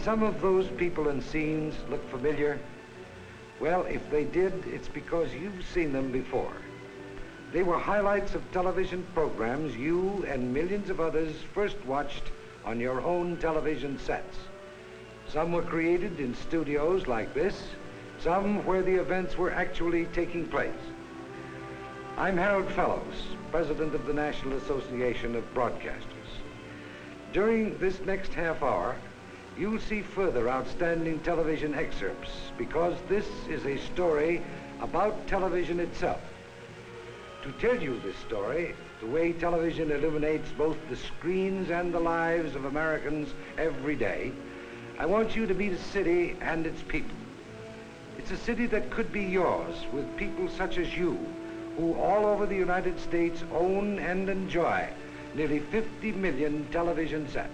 some of those people and scenes look familiar? Well, if they did, it's because you've seen them before. They were highlights of television programs you and millions of others first watched on your own television sets. Some were created in studios like this, some where the events were actually taking place. I'm Harold Fellows, president of the National Association of Broadcasters. During this next half hour, you'll see further outstanding television excerpts because this is a story about television itself. To tell you this story, the way television illuminates both the screens and the lives of Americans every day, I want you to meet a city and its people. It's a city that could be yours with people such as you, who all over the United States own and enjoy nearly 50 million television sets.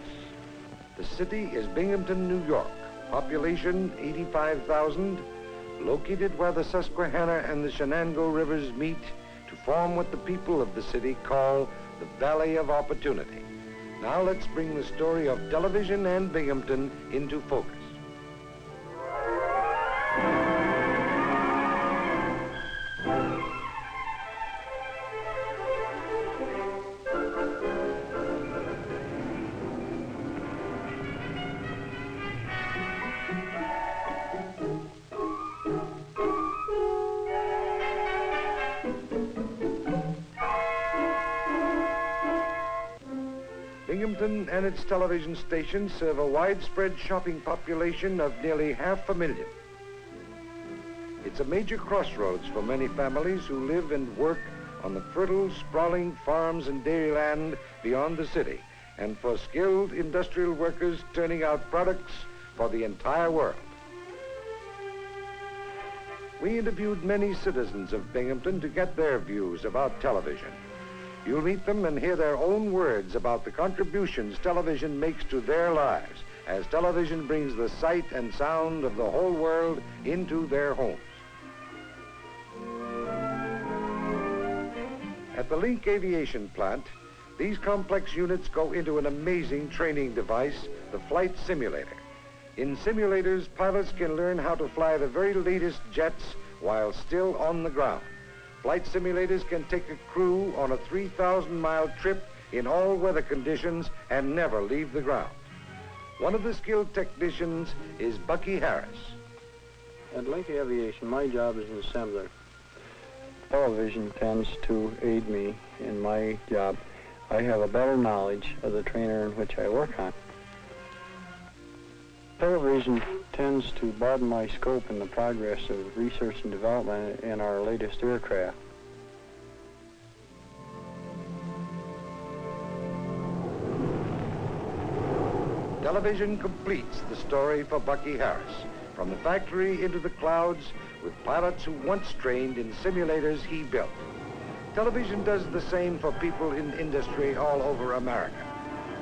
The city is Binghamton, New York, population 85,000, located where the Susquehanna and the Shenango rivers meet to form what the people of the city call the Valley of Opportunity. Now let's bring the story of television and Binghamton into focus. Binghamton and its television stations serve a widespread shopping population of nearly 500,000. It's a major crossroads for many families who live and work on the fertile, sprawling farms and dairy land beyond the city, and for skilled industrial workers turning out products for the entire world. We interviewed many citizens of Binghamton to get their views about television. You'll meet them and hear their own words about the contributions television makes to their lives as television brings the sight and sound of the whole world into their homes. At the Link Aviation Plant, these complex units go into an amazing training device, the flight simulator. In simulators, pilots can learn how to fly the very latest jets while still on the ground. Flight simulators can take a crew on a 3,000-mile trip in all weather conditions and never leave the ground. One of the skilled technicians is Bucky Harris. At Link Aviation, my job is an assembler. Television tends to aid me in my job. I have a better knowledge of the trainer in which I work on. Television tends to broaden my scope in the progress of research and development in our latest aircraft. Television completes the story for Bucky Harris, from the factory into the clouds with pilots who once trained in simulators he built. Television does the same for people in industry all over America.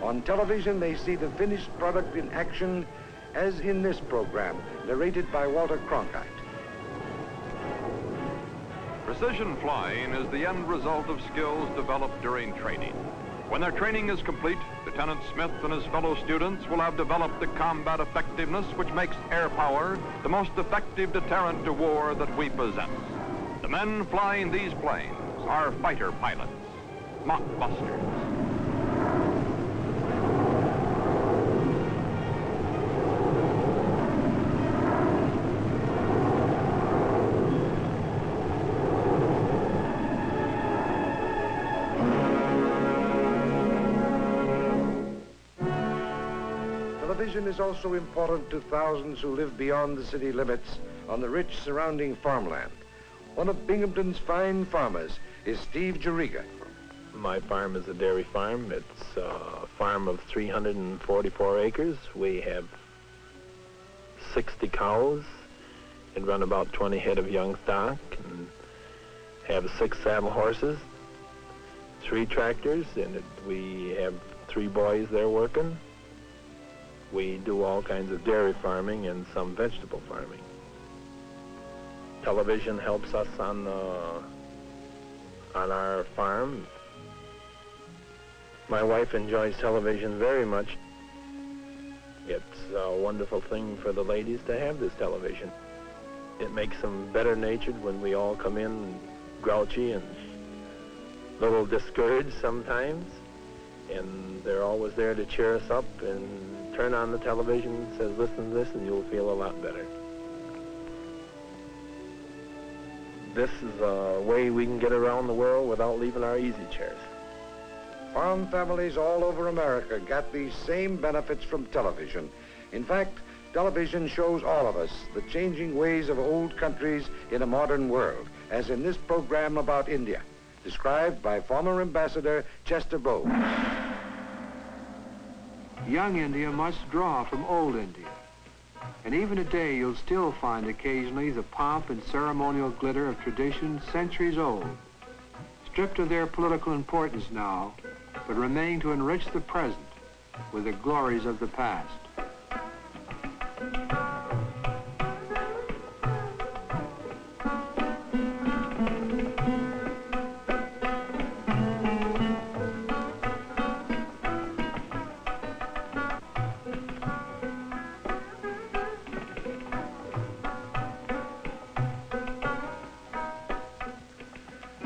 On television, they see the finished product in action, as in this program, narrated by Walter Cronkite. Precision flying is the end result of skills developed during training. When their training is complete, Lieutenant Smith and his fellow students will have developed the combat effectiveness which makes air power the most effective deterrent to war that we possess. The men flying these planes are fighter pilots, mockbusters. Television is also important to thousands who live beyond the city limits on the rich surrounding farmland. One of Binghamton's fine farmers is Steve Jariga. My farm is a dairy farm. It's a farm of 344 acres. We have 60 cows and run about 20 head of young stock and have 6 saddle horses, 3 tractors, and we have 3 boys there working. We do all kinds of dairy farming and some vegetable farming. Television helps us on our farm. My wife enjoys television very much. It's a wonderful thing for the ladies to have this television. It makes them better natured when we all come in grouchy and a little discouraged sometimes. And they're always there to cheer us up and turn on the television and says, listen to this and you'll feel a lot better. This is a way we can get around the world without leaving our easy chairs. Farm families all over America got these same benefits from television. In fact, television shows all of us the changing ways of old countries in a modern world, as in this program about India, described by former Ambassador Chester Bowes. Young India must draw from old India. And even today, you'll still find occasionally the pomp and ceremonial glitter of traditions centuries old, stripped of their political importance now, but remaining to enrich the present with the glories of the past.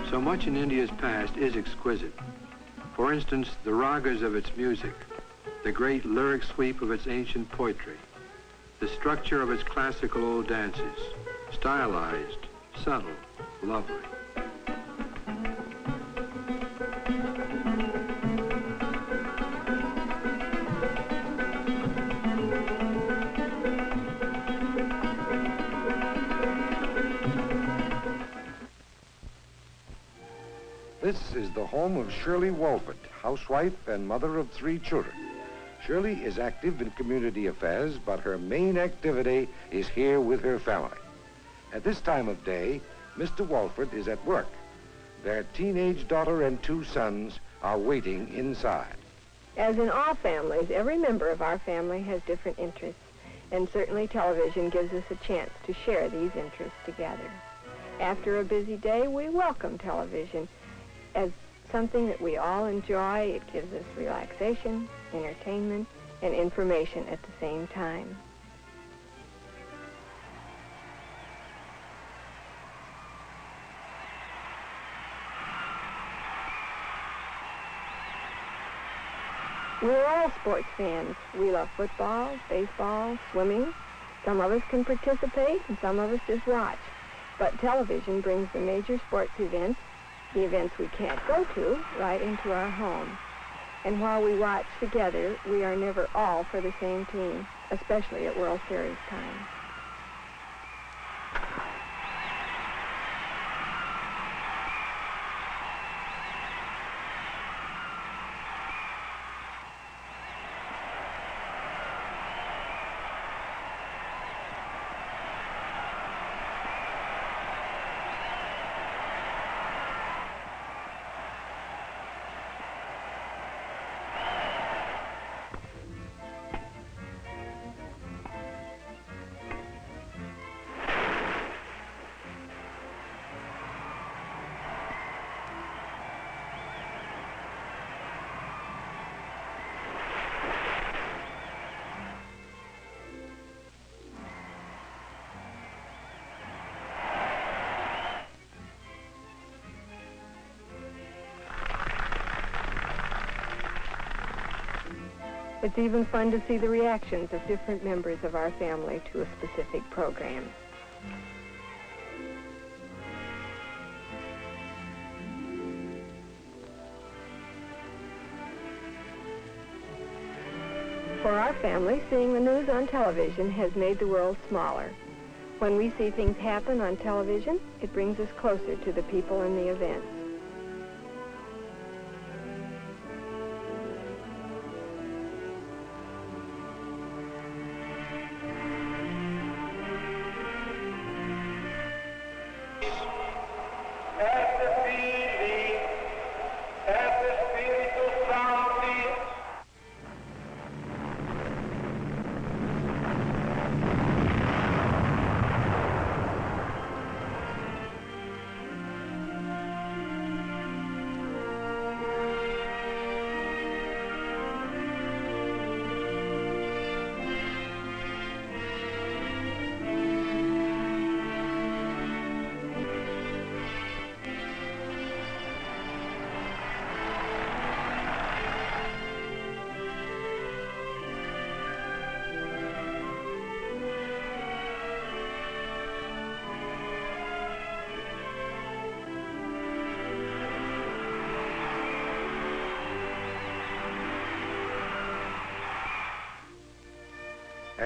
So much in India's past is exquisite. For instance, the ragas of its music, the great lyric sweep of its ancient poetry, the structure of its classical old dances, stylized, subtle, lovely. This is the home of Shirley Walford, housewife and mother of 3 children. Shirley is active in community affairs, but her main activity is here with her family. At this time of day, Mr. Walford is at work. Their teenage daughter and 2 sons are waiting inside. As in all families, every member of our family has different interests, and certainly television gives us a chance to share these interests together. After a busy day, we welcome television as something that we all enjoy. It gives us relaxation, entertainment, and information at the same time. We're all sports fans. We love football, baseball, swimming. Some of us can participate, and some of us just watch. But television brings the major sports events, the events we can't go to, right into our home. And while we watch together, we are never all for the same team, especially at World Series time. It's even fun to see the reactions of different members of our family to a specific program. For our family, seeing the news on television has made the world smaller. When we see things happen on television, it brings us closer to the people and the events.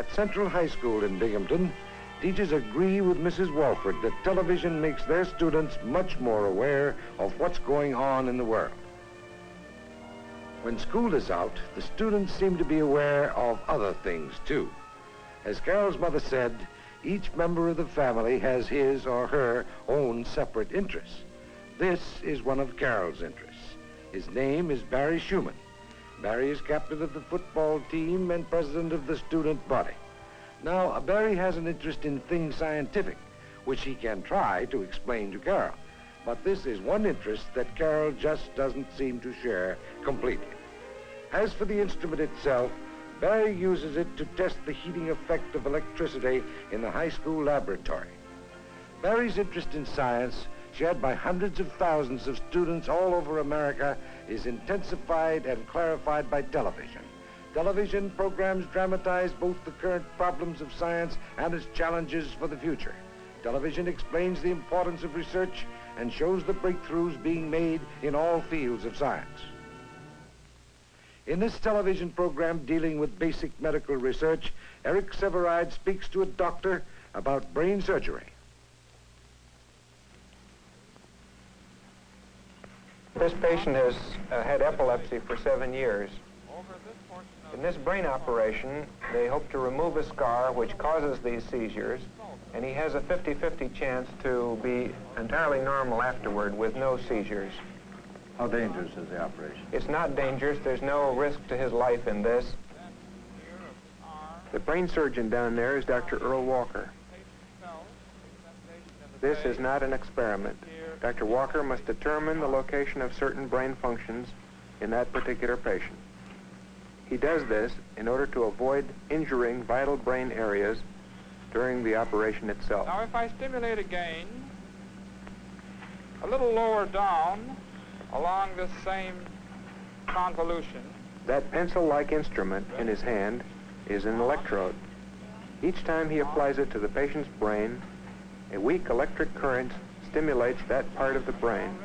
At Central High School in Binghamton, teachers agree with Mrs. Walford that television makes their students much more aware of what's going on in the world. When school is out, the students seem to be aware of other things, too. As Carol's mother said, each member of the family has his or her own separate interests. This is one of Carol's interests. His name is Barry Schumann. Barry is captain of the football team and president of the student body. Now, Barry has an interest in things scientific, which he can try to explain to Carol. But this is one interest that Carol just doesn't seem to share completely. As for the instrument itself, Barry uses it to test the heating effect of electricity in the high school laboratory. Barry's interest in science, shared by hundreds of thousands of students all over America, is intensified and clarified by television. Television programs dramatize both the current problems of science and its challenges for the future. Television explains the importance of research and shows the breakthroughs being made in all fields of science. In this television program dealing with basic medical research, Eric Severide speaks to a doctor about brain surgery. This patient has had epilepsy for 7 years. In this brain operation, they hope to remove a scar which causes these seizures, and he has a 50-50 chance to be entirely normal afterward with no seizures. How dangerous is the operation? It's not dangerous. There's no risk to his life in this. The brain surgeon down there is Dr. Earl Walker. This is not an experiment. Dr. Walker must determine the location of certain brain functions in that particular patient. He does this in order to avoid injuring vital brain areas during the operation itself. Now, if I stimulate again, a little lower down along this same convolution. That pencil-like instrument in his hand is an electrode. Each time he applies it to the patient's brain, a weak electric current stimulates that part of the brain.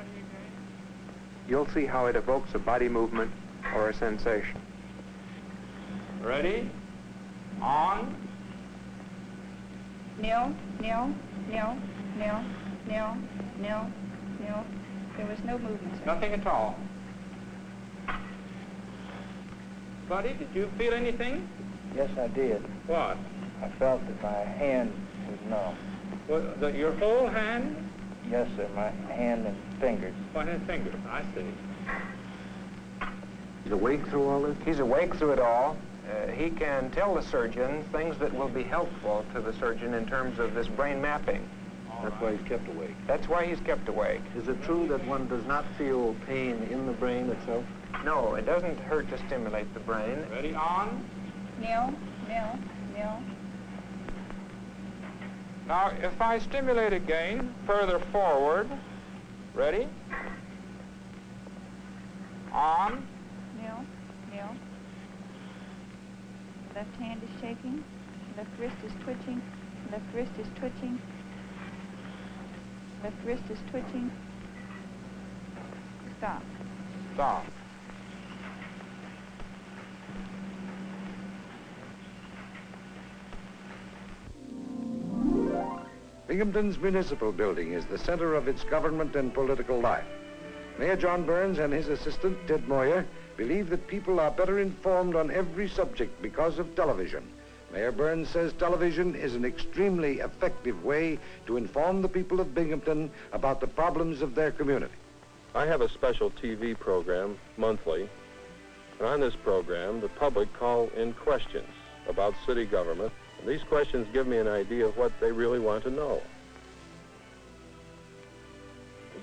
You'll see how it evokes a body movement or a sensation. Ready? On. Nil, nil, nil, nil, nil, nil, nil. There was no movement, sir. Nothing at all. Buddy, did you feel anything? Yes, I did. What? I felt that my hand was numb. Well, your whole hand? Yes, sir, my hand and fingers. One hand finger. I see. He's awake through all this? He's awake through it all. He can tell the surgeon things that will be helpful to the surgeon in terms of this brain mapping. That's why he's kept awake. That's why he's kept awake. Is it true that one does not feel pain in the brain itself? No, it doesn't hurt to stimulate the brain. Ready? On. Nil, nil, nil. Now, if I stimulate again, further forward. Ready? On. Nil, nil. Left hand is shaking. Left wrist is twitching. Left wrist is twitching. Left wrist is twitching. Stop. Stop. Binghamton's municipal building is the center of its government and political life. Mayor John Burns and his assistant, Ted Moyer, believe that people are better informed on every subject because of television. Mayor Burns says television is an extremely effective way to inform the people of Binghamton about the problems of their community. I have a special TV program monthly, and on this program, the public call in questions about city government. And these questions give me an idea of what they really want to know.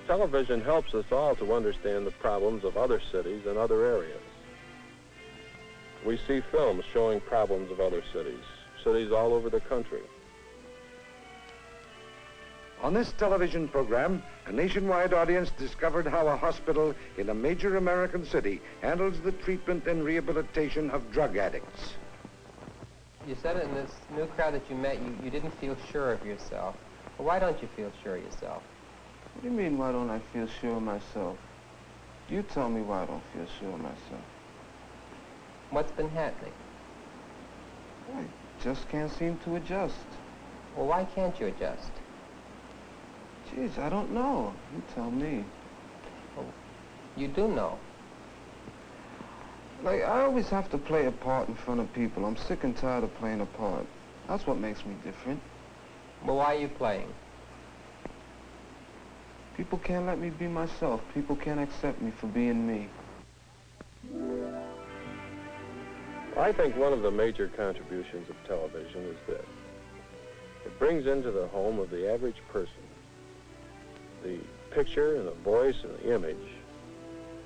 Television helps us all to understand the problems of other cities and other areas. We see films showing problems of other cities all over the country. On this television program, a nationwide audience discovered how a hospital in a major American city handles the treatment and rehabilitation of drug addicts. You said in this new crowd that you met, you didn't feel sure of yourself. Well, why don't you feel sure of yourself? What do you mean, why don't I feel sure of myself? You tell me why I don't feel sure of myself. What's been happening? I just can't seem to adjust. Well, why can't you adjust? Jeez, I don't know. You tell me. Well, you do know. Like, I always have to play a part in front of people. I'm sick and tired of playing a part. That's what makes me different. Well, why are you playing? People can't let me be myself. People can't accept me for being me. I think one of the major contributions of television is this. It brings into the home of the average person the picture and the voice and the image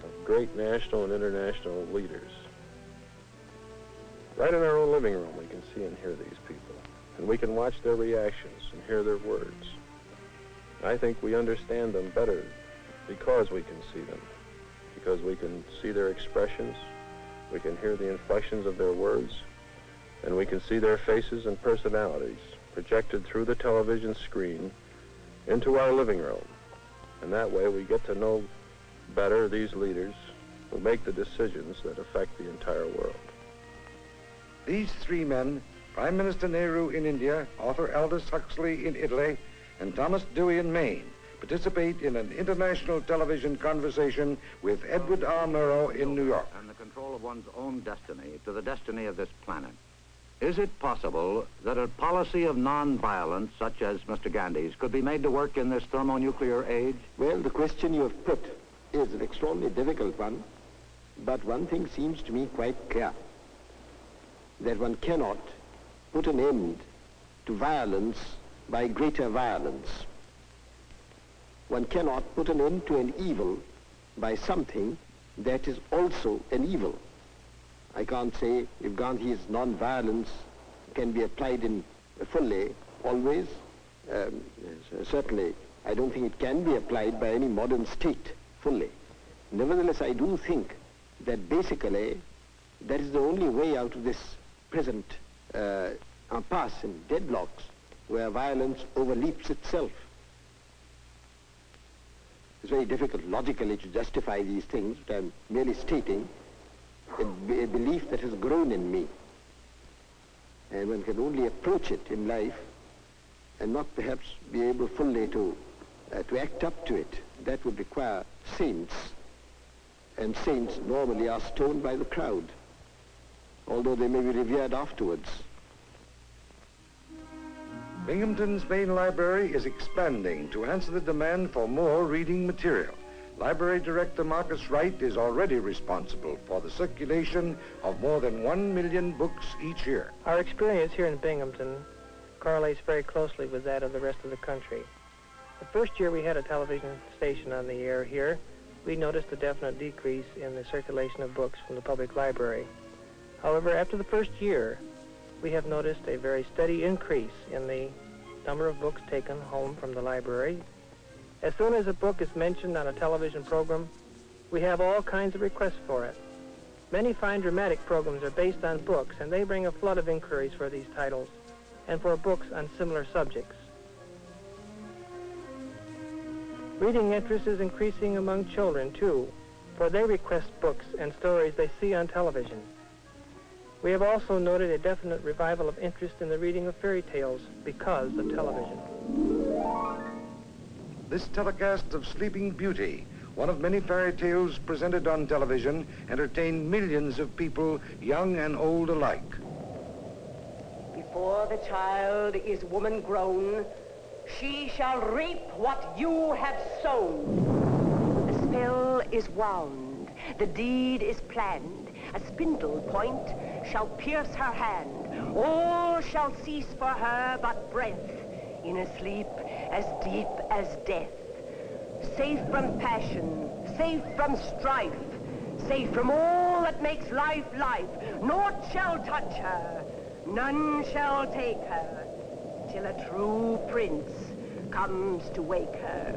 of great national and international leaders. Right in our own living room, we can see and hear these people, and we can watch their reactions and hear their words. I think we understand them better because we can see them, because we can see their expressions, we can hear the inflections of their words, and we can see their faces and personalities projected through the television screen into our living room. And that way we get to know better these leaders who make the decisions that affect the entire world. These three men, Prime Minister Nehru in India, author Aldous Huxley in Italy, and Thomas Dewey in Maine, participate in an international television conversation with Edward R. Murrow in New York. And the control of one's own destiny to the destiny of this planet. Is it possible that a policy of non-violence, such as Mr. Gandhi's, could be made to work in this thermonuclear age? Well, the question you have put is an extraordinarily difficult one, but one thing seems to me quite clear, that one cannot put an end to violence by greater violence. One cannot put an end to an evil by something that is also an evil. I can't say if Gandhi's non-violence can be applied in fully, always. Certainly, I don't think it can be applied by any modern state fully. Nevertheless, I do think that basically that is the only way out of this present impasse and deadlocks where violence overleaps itself. It's very difficult logically to justify these things, but I'm merely stating a belief that has grown in me. And one can only approach it in life and not perhaps be able fully to act up to it. That would require saints, and saints normally are stoned by the crowd, although they may be revered afterwards. Binghamton's main library is expanding to answer the demand for more reading material. Library Director Marcus Wright is already responsible for the circulation of more than 1 million books each year. Our experience here in Binghamton correlates very closely with that of the rest of the country. The first year we had a television station on the air here, we noticed a definite decrease in the circulation of books from the public library. However, after the first year, we have noticed a very steady increase in the number of books taken home from the library. As soon as a book is mentioned on a television program, we have all kinds of requests for it. Many fine dramatic programs are based on books, and they bring a flood of inquiries for these titles and for books on similar subjects. Reading interest is increasing among children, too, for they request books and stories they see on television. We have also noted a definite revival of interest in the reading of fairy tales because of television. This telecast of Sleeping Beauty, one of many fairy tales presented on television, entertained millions of people, young and old alike. Before the child is woman grown, she shall reap what you have sown. The spell is wound, the deed is planned. A spindle point shall pierce her hand. All shall cease for her but breath, in a sleep as deep as death. Safe from passion, safe from strife, safe from all that makes life life. Naught shall touch her, none shall take her, till a true prince comes to wake her.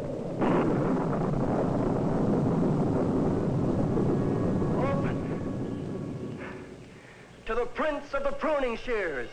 To the prince of the pruning shears.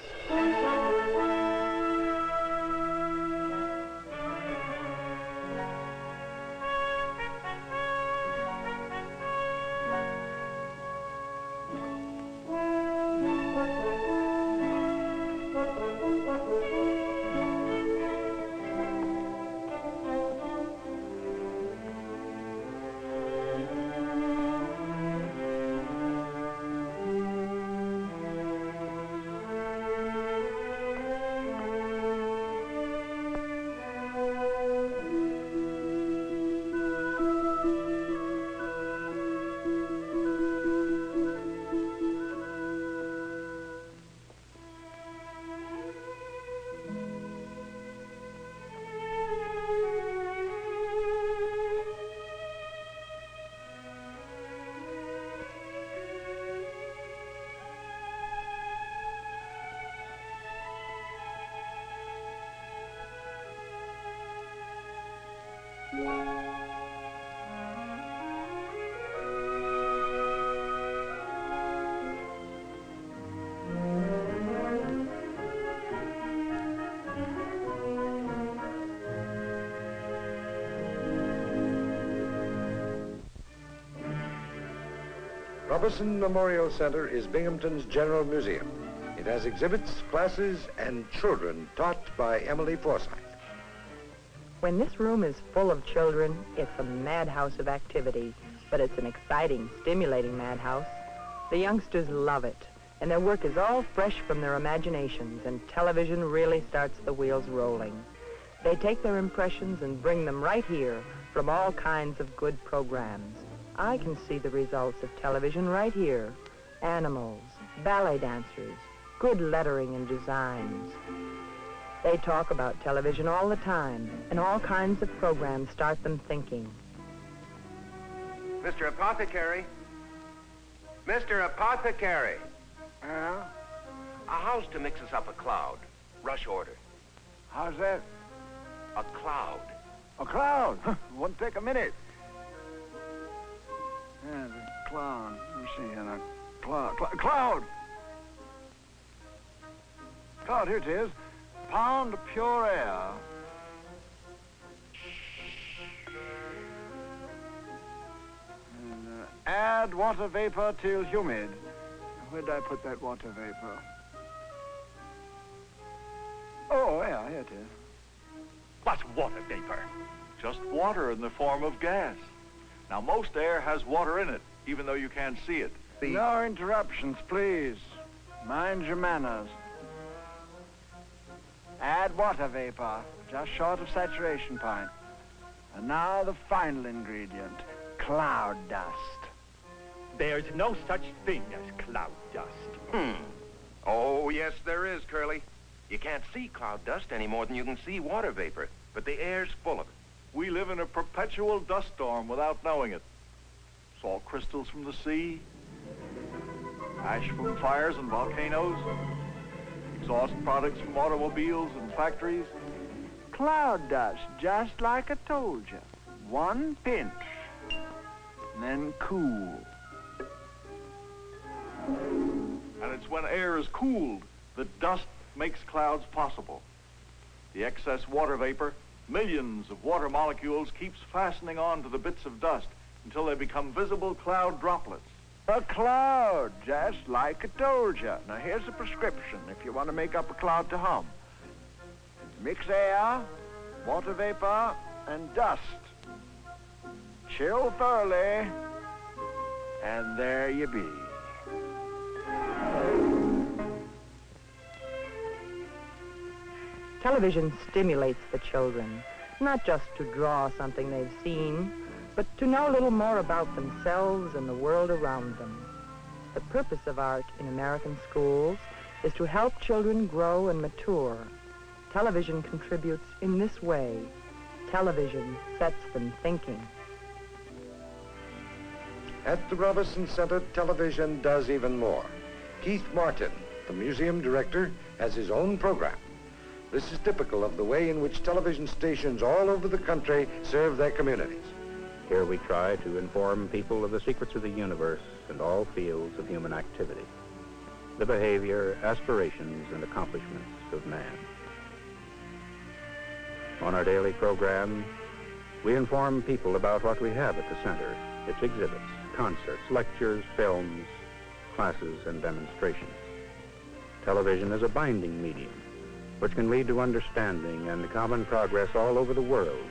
Robertson Memorial Center is Binghamton's general museum. It has exhibits, classes, and children taught by Emily Forsyth. When this room is full of children, it's a madhouse of activity, but it's an exciting, stimulating madhouse. The youngsters love it, and their work is all fresh from their imaginations, and television really starts the wheels rolling. They take their impressions and bring them right here from all kinds of good programs. I can see the results of television right here. Animals, ballet dancers, good lettering and designs. They talk about television all the time, and all kinds of programs start them thinking. Mr. Apothecary? Mr. Apothecary! How's to mix us up a cloud? Rush order. How's that? A cloud. A cloud? Won't take a minute. Yeah, the cloud. Let me see here. Cloud! Cloud, here it is. Pound pure air. And, add water vapor till humid. Where did I put that water vapor? Oh, yeah, here it is. What's water vapor? Just water in the form of gas. Now, most air has water in it, even though you can't see it. No interruptions, please. Mind your manners. Add water vapor, just short of saturation point. And now the final ingredient, cloud dust. There's no such thing as cloud dust. Oh, yes, there is, Curly. You can't see cloud dust any more than you can see water vapor, but the air's full of it. We live in a perpetual dust storm without knowing it. Salt crystals from the sea, ash from fires and volcanoes, exhaust products from automobiles and factories. Cloud dust, just like I told you. One pinch, then cool. And it's when air is cooled that dust makes clouds possible. The excess water vapor, millions of water molecules, keeps fastening on to the bits of dust until they become visible cloud droplets. A cloud, just like I told you. Now here's a prescription if you want to make up a cloud to hum. Mix air, water vapor, and dust. Chill thoroughly, and there you be. Television stimulates the children, not just to draw something they've seen, but to know a little more about themselves and the world around them. The purpose of art in American schools is to help children grow and mature. Television contributes in this way. Television sets them thinking. At the Robertson Center, television does even more. Keith Martin, the museum director, has his own program. This is typical of the way in which television stations all over the country serve their communities. Here we try to inform people of the secrets of the universe and all fields of human activity, the behavior, aspirations, and accomplishments of man. On our daily program, we inform people about what we have at the center, its exhibits, concerts, lectures, films, classes, and demonstrations. Television is a binding medium, which can lead to understanding and common progress all over the world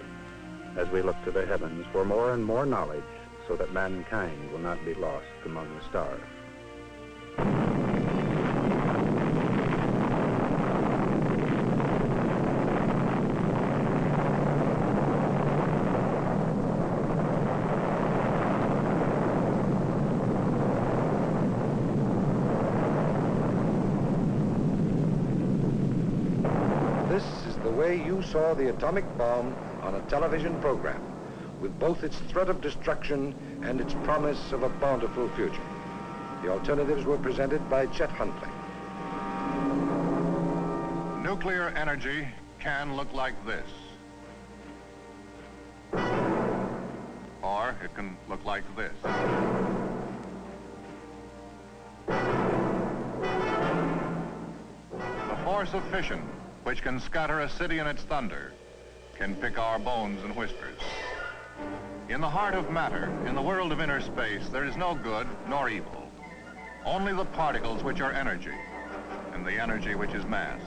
as we look to the heavens for more and more knowledge so that mankind will not be lost among the stars. This is the way you saw the atomic bomb on a television program, with both its threat of destruction and its promise of a bountiful future. The alternatives were presented by Chet Huntley. Nuclear energy can look like this. Or it can look like this. The force of fission, which can scatter a city in its thunder, can pick our bones and whiskers. In the heart of matter, in the world of inner space, there is no good nor evil. Only the particles which are energy, and the energy which is mass.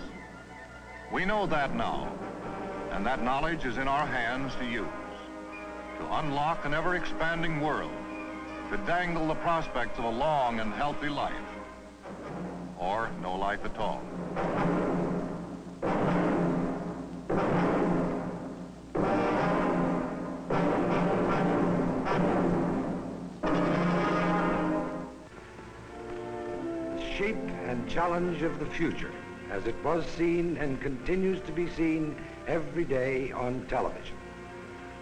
We know that now, and that knowledge is in our hands to use, to unlock an ever-expanding world, to dangle the prospects of a long and healthy life, or no life at all. Shape and challenge of the future, as it was seen and continues to be seen every day on television.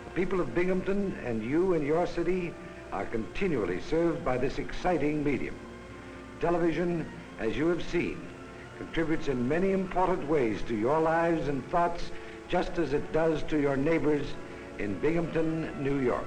The people of Binghamton and you in your city are continually served by this exciting medium. Television, as you have seen, contributes in many important ways to your lives and thoughts, just as it does to your neighbors in Binghamton, New York.